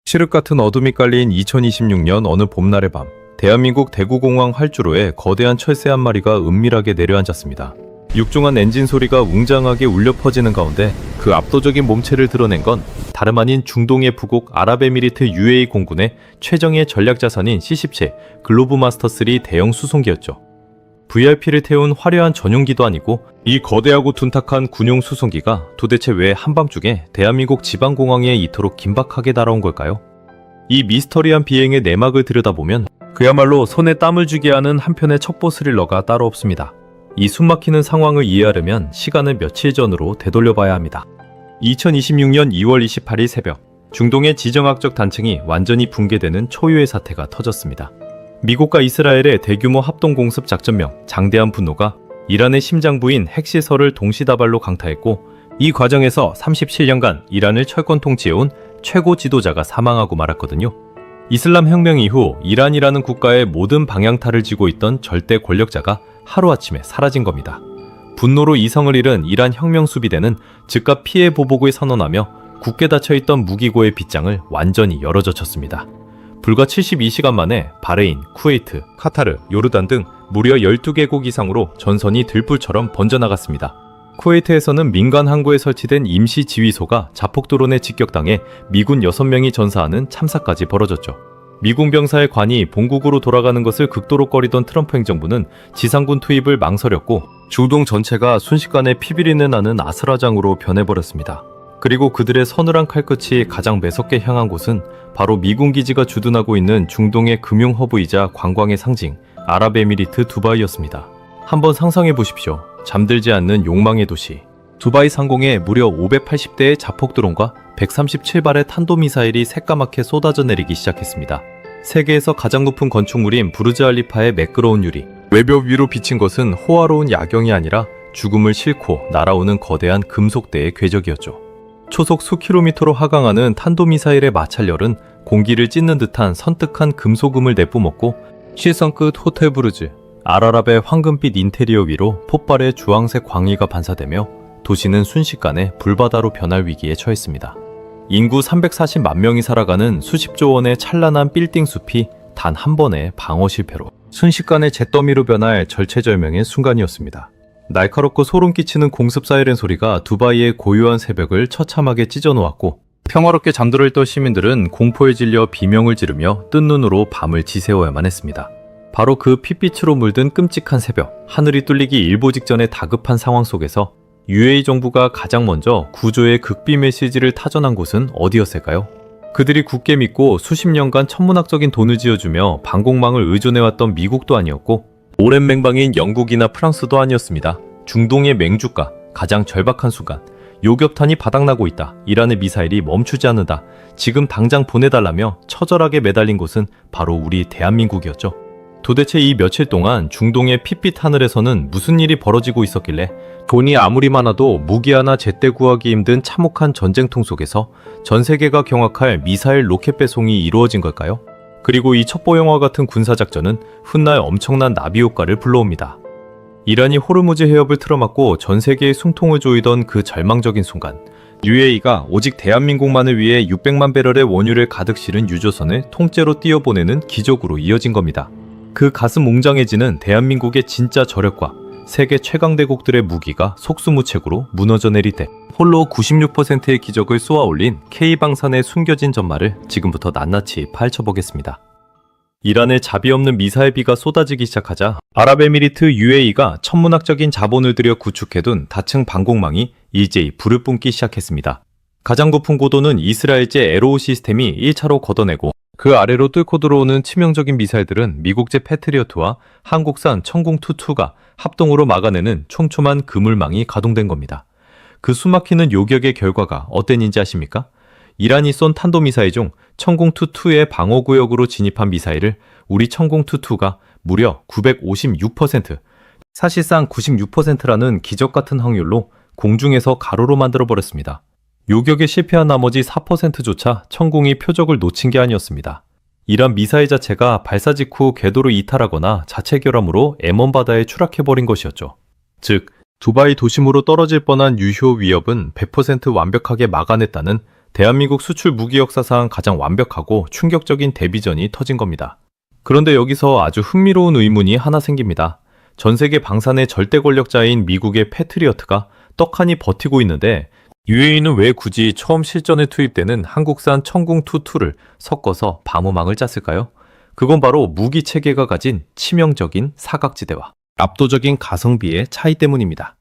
칠흑 같은 어둠이 깔린 2026년 어느 봄날의 밤, 대한민국 대구공항 활주로에 거대한 철새 한 마리가 은밀하게 내려앉았습니다. 육중한 엔진 소리가 웅장하게 울려 퍼지는 가운데 그 압도적인 몸체를 드러낸 건 다름 아닌 중동의 부국 아랍에미리트 UAE 공군의 최정예 전략 자산인 C-17 글로브마스터3 대형 수송기였죠. VIP를 태운 화려한 전용기도 아니고 이 거대하고 둔탁한 군용 수송기가 도대체 왜 한밤중에 대한민국 지방공항에 이토록 긴박하게 날아온 걸까요? 이 미스터리한 비행의 내막을 들여다보면 그야말로 손에 땀을 쥐게 하는 한편의 첩보 스릴러가 따로 없습니다. 이 숨막히는 상황을 이해하려면 시간을 며칠 전으로 되돌려봐야 합니다. 2026년 2월 28일 새벽, 중동의 지정학적 단층이 완전히 붕괴되는 초유의 사태가 터졌습니다. 미국과 이스라엘의 대규모 합동공습 작전명 장대한 분노가 이란의 심장부인 핵시설을 동시다발로 강타했고, 이 과정에서 37년간 이란을 철권 통치해온 최고 지도자가 사망하고 말았거든요. 이슬람 혁명 이후 이란이라는 국가의 모든 방향타를 쥐고 있던 절대 권력자가 하루아침에 사라진 겁니다. 분노로 이성을 잃은 이란 혁명 수비대는 즉각 피해 보복을 선언하며 굳게 닫혀있던 무기고의 빗장을 완전히 열어젖혔습니다. 불과 72시간 만에 바레인, 쿠웨이트, 카타르, 요르단 등 무려 12개국 이상으로 전선이 들불처럼 번져나갔습니다. 쿠웨이트에서는 민간 항구에 설치된 임시 지휘소가 자폭 드론에 직격당해 미군 6명이 전사하는 참사까지 벌어졌죠. 미군 병사의 관이 본국으로 돌아가는 것을 극도로 꺼리던 트럼프 행정부는 지상군 투입을 망설였고 중동 전체가 순식간에 피비린내 나는 아스라장으로 변해버렸습니다. 그리고 그들의 서늘한 칼끝이 가장 매섭게 향한 곳은 바로 미군 기지가 주둔하고 있는 중동의 금융 허브이자 관광의 상징 아랍에미리트 두바이였습니다. 한번 상상해 보십시오. 잠들지 않는 욕망의 도시 두바이 상공에 무려 580대의 자폭 드론과 137발의 탄도미사일이 새까맣게 쏟아져 내리기 시작했습니다. 세계에서 가장 높은 건축물인 부르즈알리파의 매끄러운 유리, 외벽 위로 비친 것은 호화로운 야경이 아니라 죽음을 싣고 날아오는 거대한 금속대의 궤적이었죠. 초속 수킬로미터로 하강하는 탄도미사일의 마찰열은 공기를 찢는 듯한 선뜩한 금속음을 내뿜었고, 시선 끝 호텔 부르즈, 알아랍의 황금빛 인테리어 위로 폭발의 주황색 광의가 반사되며 도시는 순식간에 불바다로 변할 위기에 처했습니다. 인구 340만 명이 살아가는 수십조 원의 찬란한 빌딩 숲이 단 한 번의 방어 실패로 순식간에 잿더미로 변할 절체절명의 순간이었습니다. 날카롭고 소름 끼치는 공습 사이렌 소리가 두바이의 고요한 새벽을 처참하게 찢어놓았고, 평화롭게 잠들어 있던 시민들은 공포에 질려 비명을 지르며 뜬 눈으로 밤을 지새워야만 했습니다. 바로 그 핏빛으로 물든 끔찍한 새벽, 하늘이 뚫리기 일보 직전의 다급한 상황 속에서 UAE 정부가 가장 먼저 구조의 극비 메시지를 타전한 곳은 어디였을까요? 그들이 굳게 믿고 수십 년간 천문학적인 돈을 지어주며 방공망을 의존해왔던 미국도 아니었고, 오랜 맹방인 영국이나 프랑스도 아니었습니다. 중동의 맹주가 가장 절박한 순간, 요격탄이 바닥나고 있다, 이란의 미사일이 멈추지 않는다, 지금 당장 보내달라며 처절하게 매달린 곳은 바로 우리 대한민국이었죠. 도대체 이 며칠 동안 중동의 핏빛 하늘에서는 무슨 일이 벌어지고 있었길래 돈이 아무리 많아도 무기 하나 제때 구하기 힘든 참혹한 전쟁통 속에서 전 세계가 경악할 미사일 로켓 배송이 이루어진 걸까요? 그리고 이 첩보영화 같은 군사작전은 훗날 엄청난 나비 효과를 불러옵니다. 이란이 호르무즈 해협을 틀어막고 전 세계에 숨통을 조이던 그 절망적인 순간, UAE가 오직 대한민국만을 위해 600만 배럴의 원유를 가득 실은 유조선을 통째로 띄워보내는 기적으로 이어진 겁니다. 그 가슴 웅장해지는 대한민국의 진짜 저력과 세계 최강대국들의 무기가 속수무책으로 무너져 내릴 때 홀로 96%의 기적을 쏘아올린 K방산의 숨겨진 전말을 지금부터 낱낱이 파헤쳐보겠습니다. 이란의 자비 없는 미사일비가 쏟아지기 시작하자 아랍에미리트 UAE가 천문학적인 자본을 들여 구축해둔 다층 방공망이 일제히 불을 뿜기 시작했습니다. 가장 높은 고도는 이스라엘제 에로우 시스템이 1차로 걷어내고, 그 아래로 뚫고 들어오는 치명적인 미사일들은 미국제 패트리어트와 한국산 천궁2-2가 합동으로 막아내는 촘촘한 그물망이 가동된 겁니다. 그 숨막히는 요격의 결과가 어땠는지 아십니까? 이란이 쏜 탄도미사일 중 천궁2-2의 방어구역으로 진입한 미사일을 우리 천궁2-2가 무려 956%, 사실상 96%라는 기적같은 확률로 공중에서 가로로 만들어버렸습니다. 요격에 실패한 나머지 4%조차 천궁이 표적을 놓친 게 아니었습니다. 이란 미사일 자체가 발사 직후 궤도를 이탈하거나 자체 결함으로 애먼 바다에 추락해버린 것이었죠. 즉, 두바이 도심으로 떨어질 뻔한 유효 위협은 100% 완벽하게 막아냈다는 대한민국 수출 무기 역사상 가장 완벽하고 충격적인 데뷔전이 터진 겁니다. 그런데 여기서 아주 흥미로운 의문이 하나 생깁니다. 전 세계 방산의 절대 권력자인 미국의 패트리어트가 떡하니 버티고 있는데 UAE는 왜 굳이 처음 실전에 투입되는 한국산 천궁2-2를 섞어서 방어망을 짰을까요? 그건 바로 무기 체계가 가진 치명적인 사각지대와 압도적인 가성비의 차이 때문입니다.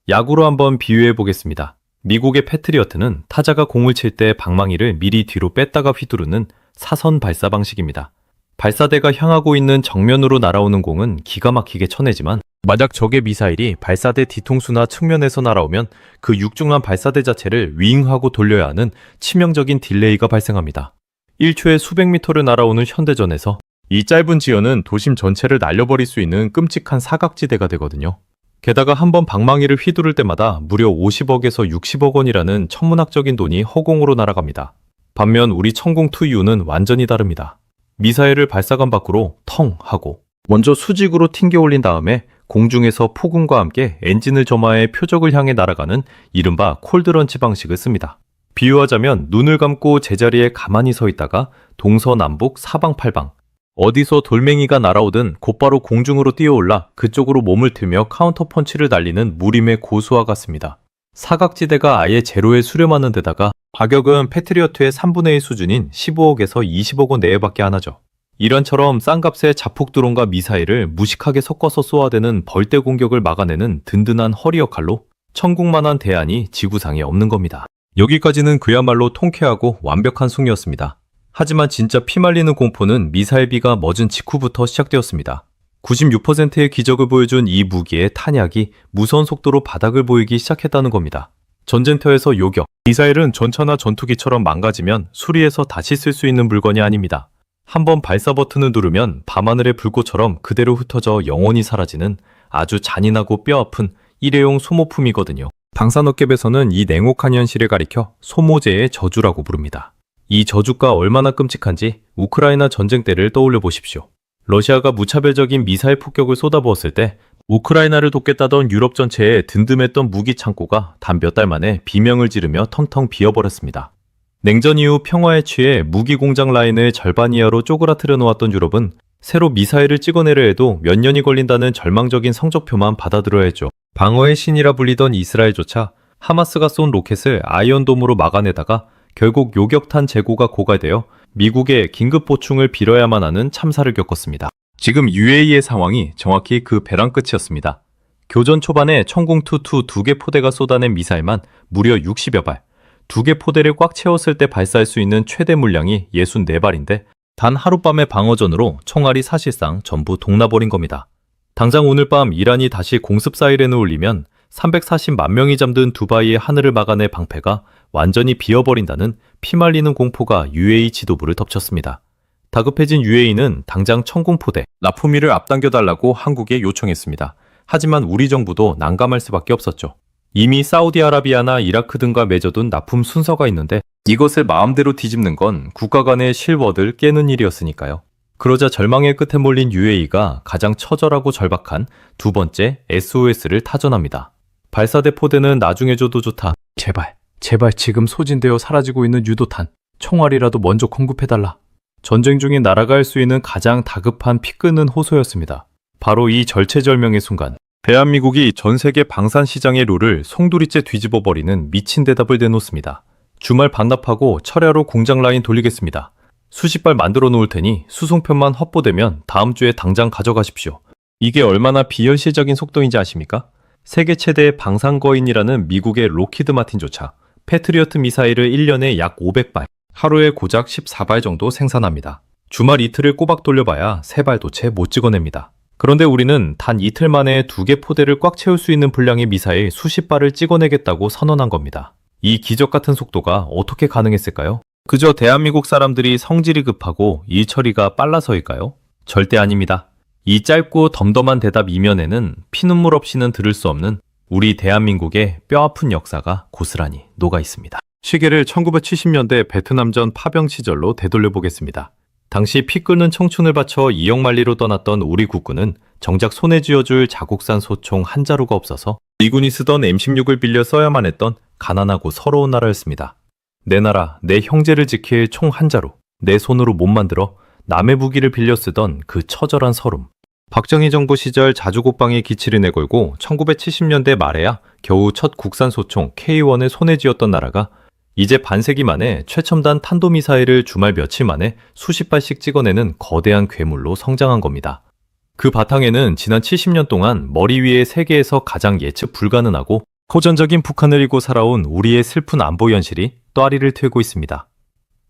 야구로 한번 비유해 보겠습니다. 미국의 패트리어트는 타자가 공을 칠 때 방망이를 미리 뒤로 뺐다가 휘두르는 사선 발사 방식입니다. 발사대가 향하고 있는 정면으로 날아오는 공은 기가 막히게 쳐내지만 만약 적의 미사일이 발사대 뒤통수나 측면에서 날아오면 그 육중한 발사대 자체를 윙하고 돌려야 하는 치명적인 딜레이가 발생합니다. 1초에 수백 미터를 날아오는 현대전에서 이 짧은 지연은 도심 전체를 날려버릴 수 있는 끔찍한 사각지대가 되거든요. 게다가 한번 방망이를 휘두를 때마다 무려 50억에서 60억 원이라는 천문학적인 돈이 허공으로 날아갑니다. 반면 우리 천궁2U는 완전히 다릅니다. 미사일을 발사관 밖으로 텅 하고 먼저 수직으로 튕겨 올린 다음에 공중에서 폭음과 함께 엔진을 점화해 표적을 향해 날아가는 이른바 콜드런치 방식을 씁니다. 비유하자면 눈을 감고 제자리에 가만히 서 있다가 동서남북 사방팔방 어디서 돌멩이가 날아오든 곧바로 공중으로 뛰어올라 그쪽으로 몸을 틀며 카운터 펀치를 날리는 무림의 고수와 같습니다. 사각지대가 아예 제로에 수렴하는 데다가 가격은 패트리어트의 3분의 1 수준인 15억에서 20억 원 내외밖에 안 하죠. 이란처럼 싼 값의 자폭 드론과 미사일을 무식하게 섞어서 쏘아대는 벌떼 공격을 막아내는 든든한 허리 역할로 천궁만한 대안이 지구상에 없는 겁니다. 여기까지는 그야말로 통쾌하고 완벽한 승리였습니다. 하지만 진짜 피말리는 공포는 미사일비가 멎은 직후부터 시작되었습니다. 96%의 기적을 보여준 이 무기의 탄약이 무서운 속도로 바닥을 보이기 시작했다는 겁니다. 전쟁터에서 요격, 미사일은 전차나 전투기처럼 망가지면 수리해서 다시 쓸 수 있는 물건이 아닙니다. 한번 발사 버튼을 누르면 밤하늘의 불꽃처럼 그대로 흩어져 영원히 사라지는 아주 잔인하고 뼈아픈 일회용 소모품이거든요. 방산업계에서는 이 냉혹한 현실을 가리켜 소모제의 저주라고 부릅니다. 이 저주가 얼마나 끔찍한지 우크라이나 전쟁 때를 떠올려 보십시오. 러시아가 무차별적인 미사일 폭격을 쏟아부었을 때 우크라이나를 돕겠다던 유럽 전체에 든든했던 무기 창고가 단 몇 달 만에 비명을 지르며 텅텅 비어버렸습니다. 냉전 이후 평화에 취해 무기 공장 라인을 절반 이하로 쪼그라뜨려 놓았던 유럽은 새로 미사일을 찍어내려 해도 몇 년이 걸린다는 절망적인 성적표만 받아들여야 했죠. 방어의 신이라 불리던 이스라엘조차 하마스가 쏜 로켓을 아이언돔으로 막아내다가 결국 요격탄 재고가 고갈되어 미국의 긴급 보충을 빌어야만 하는 참사를 겪었습니다. 지금 UAE의 상황이 정확히 그 벼랑 끝이었습니다. 교전 초반에 천궁2-2 2개 포대가 쏟아낸 미사일만 무려 60여 발, 2개 포대를 꽉 채웠을 때 발사할 수 있는 최대 물량이 64발인데 단 하룻밤의 방어전으로 총알이 사실상 전부 동나버린 겁니다. 당장 오늘 밤 이란이 다시 공습 사이렌을 울리면 340만 명이 잠든 두바이의 하늘을 막아낼 방패가 완전히 비어버린다는 피말리는 공포가 UAE 지도부를 덮쳤습니다. 다급해진 UAE는 당장 천궁포대, 라포미를 앞당겨달라고 한국에 요청했습니다. 하지만 우리 정부도 난감할 수밖에 없었죠. 이미 사우디아라비아나 이라크 등과 맺어둔 납품 순서가 있는데 이것을 마음대로 뒤집는 건 국가 간의 실워드를 깨는 일이었으니까요. 그러자 절망의 끝에 몰린 UAE가 가장 처절하고 절박한 두 번째 SOS를 타전합니다. 발사대 포대는 나중에 줘도 좋다. 제발 지금 소진되어 사라지고 있는 유도탄, 총알이라도 먼저 공급해달라. 전쟁 중에 나라가 할 수 있는 가장 다급한 피 끊는 호소였습니다. 바로 이 절체절명의 순간, 대한민국이 전 세계 방산 시장의 룰을 송두리째 뒤집어버리는 미친 대답을 내놓습니다. 주말 반납하고 철야로 공장 라인 돌리겠습니다. 수십 발 만들어 놓을 테니 수송편만 확보되면 다음 주에 당장 가져가십시오. 이게 얼마나 비현실적인 속도인지 아십니까? 세계 최대의 방산거인이라는 미국의 로키드 마틴조차 패트리어트 미사일을 1년에 약 500발, 하루에 고작 14발 정도 생산합니다. 주말 이틀을 꼬박 돌려봐야 3발도 채 못 찍어냅니다. 그런데 우리는 단 이틀 만에 2개 포대를 꽉 채울 수 있는 분량의 미사일 수십 발을 찍어내겠다고 선언한 겁니다. 이 기적 같은 속도가 어떻게 가능했을까요? 그저 대한민국 사람들이 성질이 급하고 일 처리가 빨라서일까요? 절대 아닙니다. 이 짧고 덤덤한 대답 이면에는 피눈물 없이는 들을 수 없는 우리 대한민국의 뼈아픈 역사가 고스란히 녹아 있습니다. 시계를 1970년대 베트남전 파병 시절로 되돌려 보겠습니다. 당시 피 끓는 청춘을 바쳐 이역만리로 떠났던 우리 국군은 정작 손에 쥐어줄 자국산 소총 한 자루가 없어서 미군이 쓰던 M16을 빌려 써야만 했던 가난하고 서러운 나라였습니다. 내 나라, 내 형제를 지킬 총 한 자루, 내 손으로 못 만들어 남의 무기를 빌려 쓰던 그 처절한 서름. 박정희 정부 시절 자주국방에 기치를 내걸고 1970년대 말에야 겨우 첫 국산 소총 K1에 손에 쥐었던 나라가 이제 반세기 만에 최첨단 탄도미사일을 주말 며칠 만에 수십 발씩 찍어내는 거대한 괴물로 성장한 겁니다. 그 바탕에는 지난 70년 동안 머리 위에 세계에서 가장 예측 불가능하고 호전적인 북한을 이고 살아온 우리의 슬픈 안보 현실이 또아리를 트고 있습니다.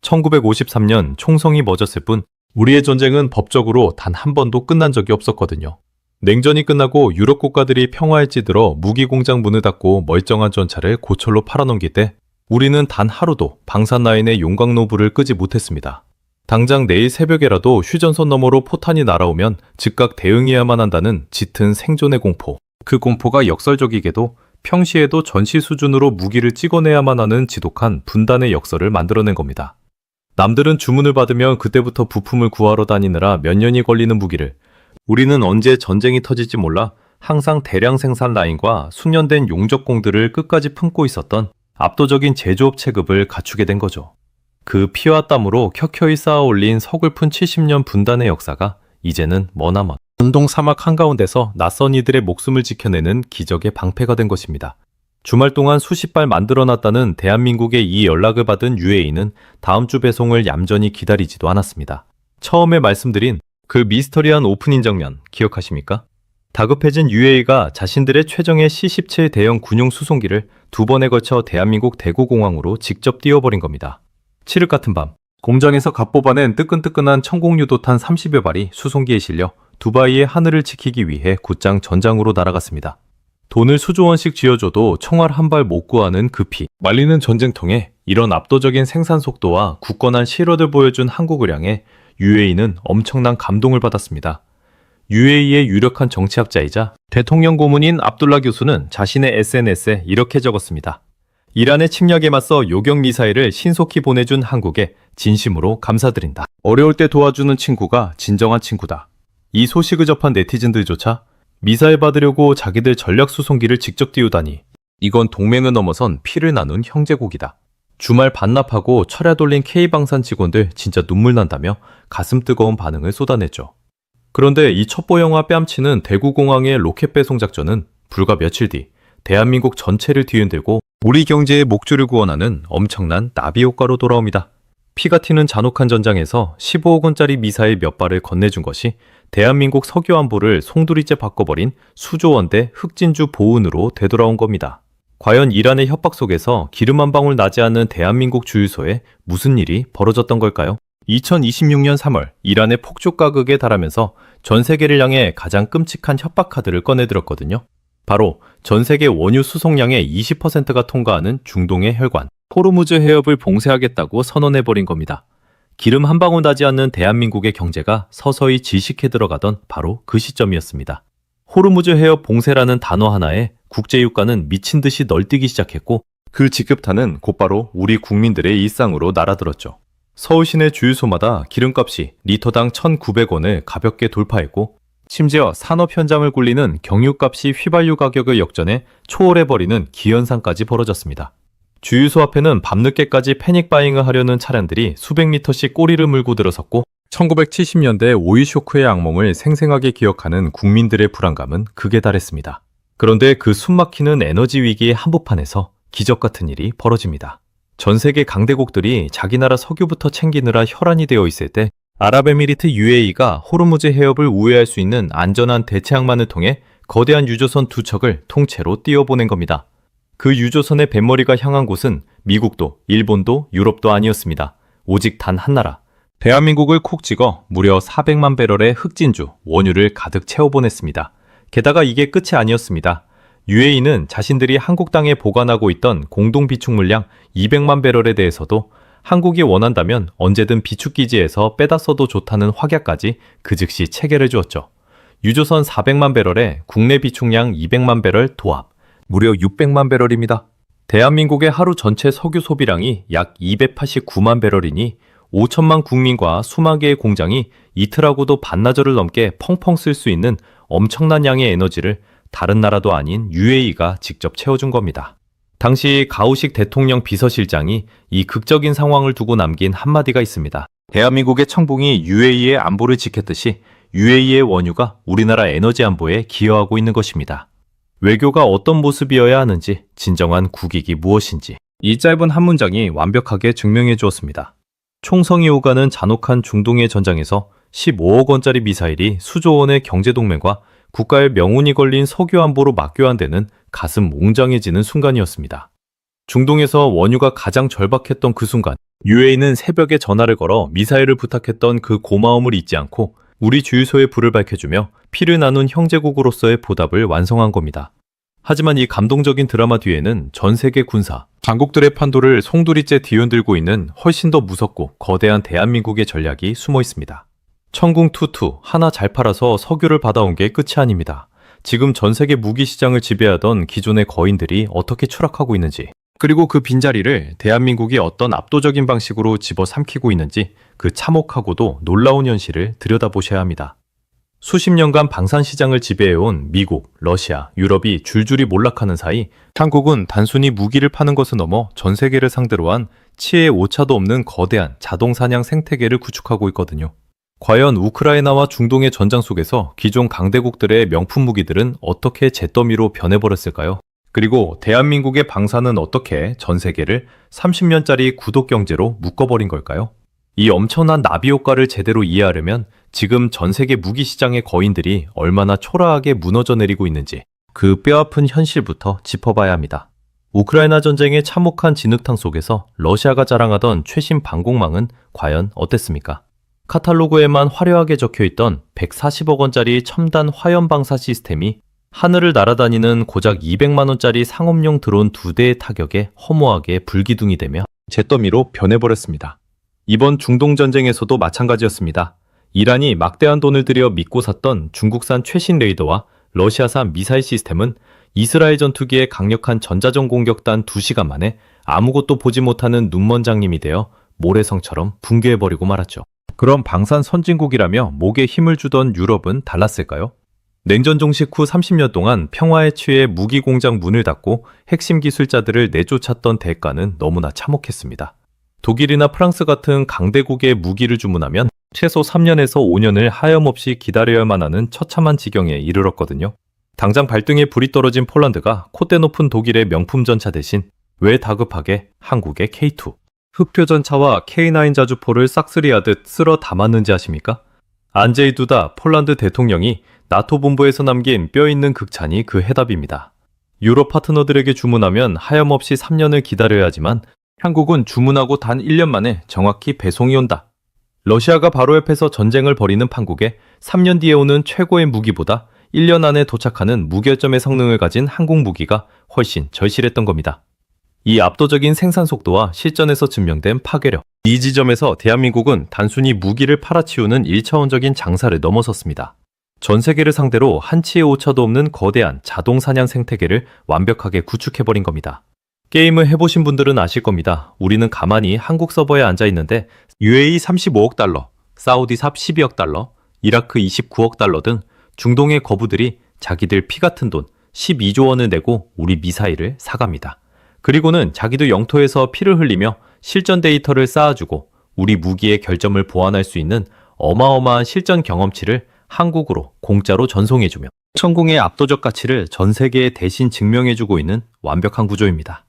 1953년 총성이 멎었을 뿐 우리의 전쟁은 법적으로 단 한 번도 끝난 적이 없었거든요. 냉전이 끝나고 유럽 국가들이 평화에 찌들어 무기 공장 문을 닫고 멀쩡한 전차를 고철로 팔아넘길 때 우리는 단 하루도 방산라인의 용광로불을 끄지 못했습니다. 당장 내일 새벽에라도 휴전선 너머로 포탄이 날아오면 즉각 대응해야만 한다는 짙은 생존의 공포. 그 공포가 역설적이게도 평시에도 전시 수준으로 무기를 찍어내야만 하는 지독한 분단의 역설을 만들어낸 겁니다. 남들은 주문을 받으면 그때부터 부품을 구하러 다니느라 몇 년이 걸리는 무기를 우리는 언제 전쟁이 터질지 몰라 항상 대량 생산 라인과 숙련된 용접공들을 끝까지 품고 있었던 압도적인 제조업 체급을 갖추게 된 거죠. 그 피와 땀으로 켜켜이 쌓아 올린 서글픈 70년 분단의 역사가 이제는 머나먼 중동 사막 한가운데서 낯선 이들의 목숨을 지켜내는 기적의 방패가 된 것입니다. 주말 동안 수십 발 만들어놨다는 대한민국의 이 연락을 받은 UAE는 다음 주 배송을 얌전히 기다리지도 않았습니다. 처음에 말씀드린 그 미스터리한 오프닝 장면 기억하십니까? 다급해진 UAE가 자신들의 최정예 C-17 대형 군용 수송기를 두 번에 걸쳐 대한민국 대구공항으로 직접 띄워버린 겁니다. 칠흑 같은 밤, 공장에서 갓 뽑아낸 뜨끈뜨끈한 천공유도탄 30여 발이 수송기에 실려 두바이의 하늘을 지키기 위해 곧장 전장으로 날아갔습니다. 돈을 수조 원씩 쥐어줘도 총알 한 발 못 구하는 그 피 말리는 전쟁통에 이런 압도적인 생산 속도와 굳건한 실어를 보여준 한국을 향해 UAE는 엄청난 감동을 받았습니다. UAE의 유력한 정치학자이자 대통령 고문인 압둘라 교수는 자신의 SNS에 이렇게 적었습니다. 이란의 침략에 맞서 요격 미사일을 신속히 보내준 한국에 진심으로 감사드린다. 어려울 때 도와주는 친구가 진정한 친구다. 이 소식을 접한 네티즌들조차 미사일 받으려고 자기들 전략 수송기를 직접 띄우다니 이건 동맹을 넘어선 피를 나눈 형제국이다. 주말 반납하고 철야 돌린 K방산 직원들 진짜 눈물 난다며 가슴 뜨거운 반응을 쏟아냈죠. 그런데 이 첩보 영화 뺨치는 대구공항의 로켓 배송 작전은 불과 며칠 뒤 대한민국 전체를 뒤흔들고 우리 경제의 목줄을 구원하는 엄청난 나비 효과로 돌아옵니다. 피가 튀는 잔혹한 전장에서 15억 원짜리 미사일 몇 발을 건네준 것이 대한민국 석유 안보를 송두리째 바꿔버린 수조원대 흑진주 보은으로 되돌아온 겁니다. 과연 이란의 협박 속에서 기름 한 방울 나지 않는 대한민국 주유소에 무슨 일이 벌어졌던 걸까요? 2026년 3월 이란의 폭죽 가격에 달하면서 전 세계를 향해 가장 끔찍한 협박 카드를 꺼내들었거든요. 바로 전 세계 원유 수송량의 20%가 통과하는 중동의 혈관 호르무즈 해협을 봉쇄하겠다고 선언해버린 겁니다. 기름 한 방울 나지 않는 대한민국의 경제가 서서히 질식해 들어가던 바로 그 시점이었습니다. 호르무즈 해협 봉쇄라는 단어 하나에 국제유가는 미친 듯이 널뛰기 시작했고 그 지급탄은 곧바로 우리 국민들의 일상으로 날아들었죠. 서울 시내 주유소마다 기름값이 리터당 1,900원을 가볍게 돌파했고 심지어 산업 현장을 굴리는 경유값이 휘발유 가격을 역전해 초월해버리는 기현상까지 벌어졌습니다. 주유소 앞에는 밤늦게까지 패닉바잉을 하려는 차량들이 수백 미터씩 꼬리를 물고 들어섰고 1970년대 오일 쇼크의 악몽을 생생하게 기억하는 국민들의 불안감은 극에 달했습니다. 그런데 그 숨막히는 에너지 위기의 한복판에서 기적 같은 일이 벌어집니다. 전 세계 강대국들이 자기 나라 석유부터 챙기느라 혈안이 되어 있을 때 아랍에미리트 UAE가 호르무즈 해협을 우회할 수 있는 안전한 대체항만을 통해 거대한 유조선 두 척을 통째로 띄워보낸 겁니다. 그 유조선의 뱃머리가 향한 곳은 미국도 일본도 유럽도 아니었습니다. 오직 단 한 나라. 대한민국을 콕 찍어 무려 400만 배럴의 흑진주, 원유를 가득 채워보냈습니다. 게다가 이게 끝이 아니었습니다. UAE는 자신들이 한국 땅에 보관하고 있던 공동 비축 물량 200만 배럴에 대해서도 한국이 원한다면 언제든 비축기지에서 빼다 써도 좋다는 확약까지 그 즉시 체결해 주었죠. 유조선 400만 배럴에 국내 비축량 200만 배럴 도합, 무려 600만 배럴입니다. 대한민국의 하루 전체 석유 소비량이 약 289만 배럴이니 5천만 국민과 수만 개의 공장이 이틀하고도 반나절을 넘게 펑펑 쓸 수 있는 엄청난 양의 에너지를 다른 나라도 아닌 UAE가 직접 채워준 겁니다. 당시 가우식 대통령 비서실장이 이 극적인 상황을 두고 남긴 한마디가 있습니다. 대한민국의 청봉이 UAE의 안보를 지켰듯이 UAE의 원유가 우리나라 에너지 안보에 기여하고 있는 것입니다. 외교가 어떤 모습이어야 하는지, 진정한 국익이 무엇인지 이 짧은 한 문장이 완벽하게 증명해 주었습니다. 총성이 오가는 잔혹한 중동의 전장에서 15억 원짜리 미사일이 수조 원의 경제동맹과 국가의 명운이 걸린 석유 안보로 맞교환되는 가슴 몽장해지는 순간이었습니다. 중동에서 원유가 가장 절박했던 그 순간, UAE는 새벽에 전화를 걸어 미사일을 부탁했던 그 고마움을 잊지 않고 우리 주유소에 불을 밝혀주며 피를 나눈 형제국으로서의 보답을 완성한 겁니다. 하지만 이 감동적인 드라마 뒤에는 전 세계 군사, 강국들의 판도를 송두리째 뒤흔들고 있는 훨씬 더 무섭고 거대한 대한민국의 전략이 숨어 있습니다. 천궁22 하나 잘 팔아서 석유를 받아온 게 끝이 아닙니다. 지금 전 세계 무기 시장을 지배하던 기존의 거인들이 어떻게 추락하고 있는지, 그리고 그 빈자리를 대한민국이 어떤 압도적인 방식으로 집어삼키고 있는지 그 참혹하고도 놀라운 현실을 들여다보셔야 합니다. 수십 년간 방산 시장을 지배해온 미국, 러시아, 유럽이 줄줄이 몰락하는 사이 한국은 단순히 무기를 파는 것을 넘어 전 세계를 상대로 한 치의 오차도 없는 거대한 자동 사냥 생태계를 구축하고 있거든요. 과연 우크라이나와 중동의 전장 속에서 기존 강대국들의 명품 무기들은 어떻게 잿더미로 변해버렸을까요? 그리고 대한민국의 방산은 어떻게 전 세계를 30년짜리 구독 경제로 묶어버린 걸까요? 이 엄청난 나비 효과를 제대로 이해하려면 지금 전 세계 무기 시장의 거인들이 얼마나 초라하게 무너져 내리고 있는지 그 뼈아픈 현실부터 짚어봐야 합니다. 우크라이나 전쟁의 참혹한 진흙탕 속에서 러시아가 자랑하던 최신 방공망은 과연 어땠습니까? 카탈로그에만 화려하게 적혀있던 140억 원짜리 첨단 화염 방사 시스템이 하늘을 날아다니는 고작 200만 원짜리 상업용 드론 2대의 타격에 허무하게 불기둥이 되며 잿더미로 변해버렸습니다. 이번 중동 전쟁에서도 마찬가지였습니다. 이란이 막대한 돈을 들여 믿고 샀던 중국산 최신 레이더와 러시아산 미사일 시스템은 이스라엘 전투기의 강력한 전자전 공격단 2시간 만에 아무것도 보지 못하는 눈먼장님이 되어 모래성처럼 붕괴해버리고 말았죠. 그럼 방산 선진국이라며 목에 힘을 주던 유럽은 달랐을까요? 냉전 종식 후 30년 동안 평화에 취해 무기 공장 문을 닫고 핵심 기술자들을 내쫓았던 대가는 너무나 참혹했습니다. 독일이나 프랑스 같은 강대국의 무기를 주문하면 최소 3년에서 5년을 하염없이 기다려야만 하는 처참한 지경에 이르렀거든요. 당장 발등에 불이 떨어진 폴란드가 콧대 높은 독일의 명품 전차 대신 왜 다급하게 한국의 K2, 흑표 전차와 K9 자주포를 싹쓸이하듯 쓸어 담았는지 아십니까? 안제이 두다 폴란드 대통령이 나토 본부에서 남긴 뼈있는 극찬이 그 해답입니다. 유럽 파트너들에게 주문하면 하염없이 3년을 기다려야 하지만 한국은 주문하고 단 1년 만에 정확히 배송이 온다. 러시아가 바로 옆에서 전쟁을 벌이는 판국에 3년 뒤에 오는 최고의 무기보다 1년 안에 도착하는 무결점의 성능을 가진 한국 무기가 훨씬 절실했던 겁니다. 이 압도적인 생산 속도와 실전에서 증명된 파괴력, 이 지점에서 대한민국은 단순히 무기를 팔아치우는 1차원적인 장사를 넘어섰습니다. 전 세계를 상대로 한치의 오차도 없는 거대한 자동 사냥 생태계를 완벽하게 구축해버린 겁니다. 게임을 해보신 분들은 아실 겁니다. 우리는 가만히 한국 서버에 앉아있는데 UAE 35억 달러, 사우디삽 12억 달러, 이라크 29억 달러 등 중동의 거부들이 자기들 피 같은 돈 12조 원을 내고 우리 미사일을 사갑니다. 그리고는 자기도 영토에서 피를 흘리며 실전 데이터를 쌓아주고 우리 무기의 결점을 보완할 수 있는 어마어마한 실전 경험치를 한국으로 공짜로 전송해주며 천공의 압도적 가치를 전 세계에 대신 증명해주고 있는 완벽한 구조입니다.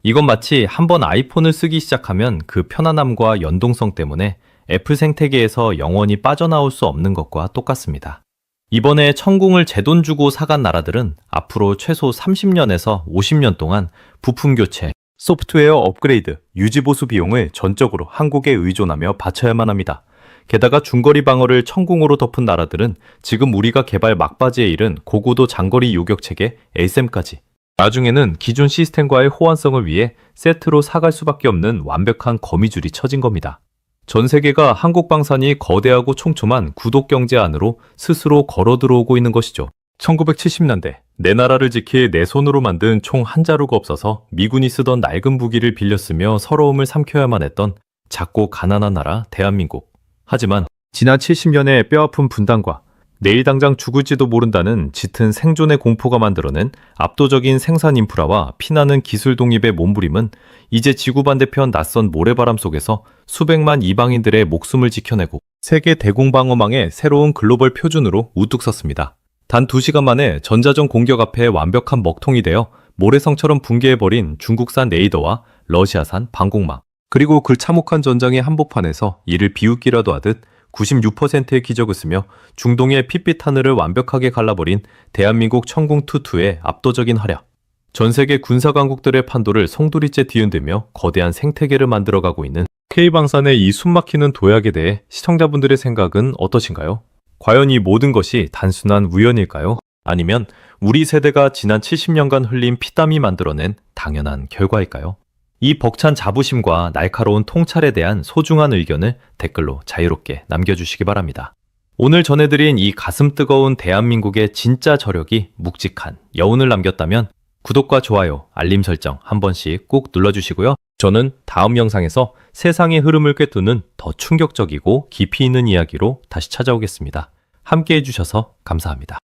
이건 마치 한번 아이폰을 쓰기 시작하면 그 편안함과 연동성 때문에 애플 생태계에서 영원히 빠져나올 수 없는 것과 똑같습니다. 이번에 천궁을 제 돈 주고 사간 나라들은 앞으로 최소 30년에서 50년 동안 부품 교체, 소프트웨어 업그레이드, 유지보수 비용을 전적으로 한국에 의존하며 바쳐야만 합니다. 게다가 중거리 방어를 천궁으로 덮은 나라들은 지금 우리가 개발 막바지에 이른 고고도 장거리 요격체계 ASAM까지 나중에는 기존 시스템과의 호환성을 위해 세트로 사갈 수밖에 없는 완벽한 거미줄이 쳐진 겁니다. 전 세계가 한국 방산이 거대하고 촘촘한 구독 경제 안으로 스스로 걸어 들어오고 있는 것이죠. 1970년대 내 나라를 지킬 내 손으로 만든 총 한 자루가 없어서 미군이 쓰던 낡은 무기를 빌려 쓰며 서러움을 삼켜야만 했던 작고 가난한 나라 대한민국. 하지만 지난 70년의 뼈아픈 분단과 내일 당장 죽을지도 모른다는 짙은 생존의 공포가 만들어낸 압도적인 생산 인프라와 피나는 기술 독립의 몸부림은 이제 지구 반대편 낯선 모래바람 속에서 수백만 이방인들의 목숨을 지켜내고 세계 대공방어망의 새로운 글로벌 표준으로 우뚝 섰습니다. 단 2시간 만에 전자전 공격 앞에 완벽한 먹통이 되어 모래성처럼 붕괴해버린 중국산 레이더와 러시아산 방공망, 그리고 그 참혹한 전장의 한복판에서 이를 비웃기라도 하듯 96%의 기적을 쓰며 중동의 핏빛 하늘을 완벽하게 갈라버린 대한민국 천궁22의 압도적인 활약. 전 세계 군사 강국들의 판도를 송두리째 뒤흔들며 거대한 생태계를 만들어가고 있는 K방산의 이 숨막히는 도약에 대해 시청자분들의 생각은 어떠신가요? 과연 이 모든 것이 단순한 우연일까요? 아니면 우리 세대가 지난 70년간 흘린 피땀이 만들어낸 당연한 결과일까요? 이 벅찬 자부심과 날카로운 통찰에 대한 소중한 의견을 댓글로 자유롭게 남겨주시기 바랍니다. 오늘 전해드린 이 가슴 뜨거운 대한민국의 진짜 저력이 묵직한 여운을 남겼다면 구독과 좋아요, 알림 설정 한 번씩 꼭 눌러주시고요. 저는 다음 영상에서 세상의 흐름을 꿰뚫는 더 충격적이고 깊이 있는 이야기로 다시 찾아오겠습니다. 함께 해주셔서 감사합니다.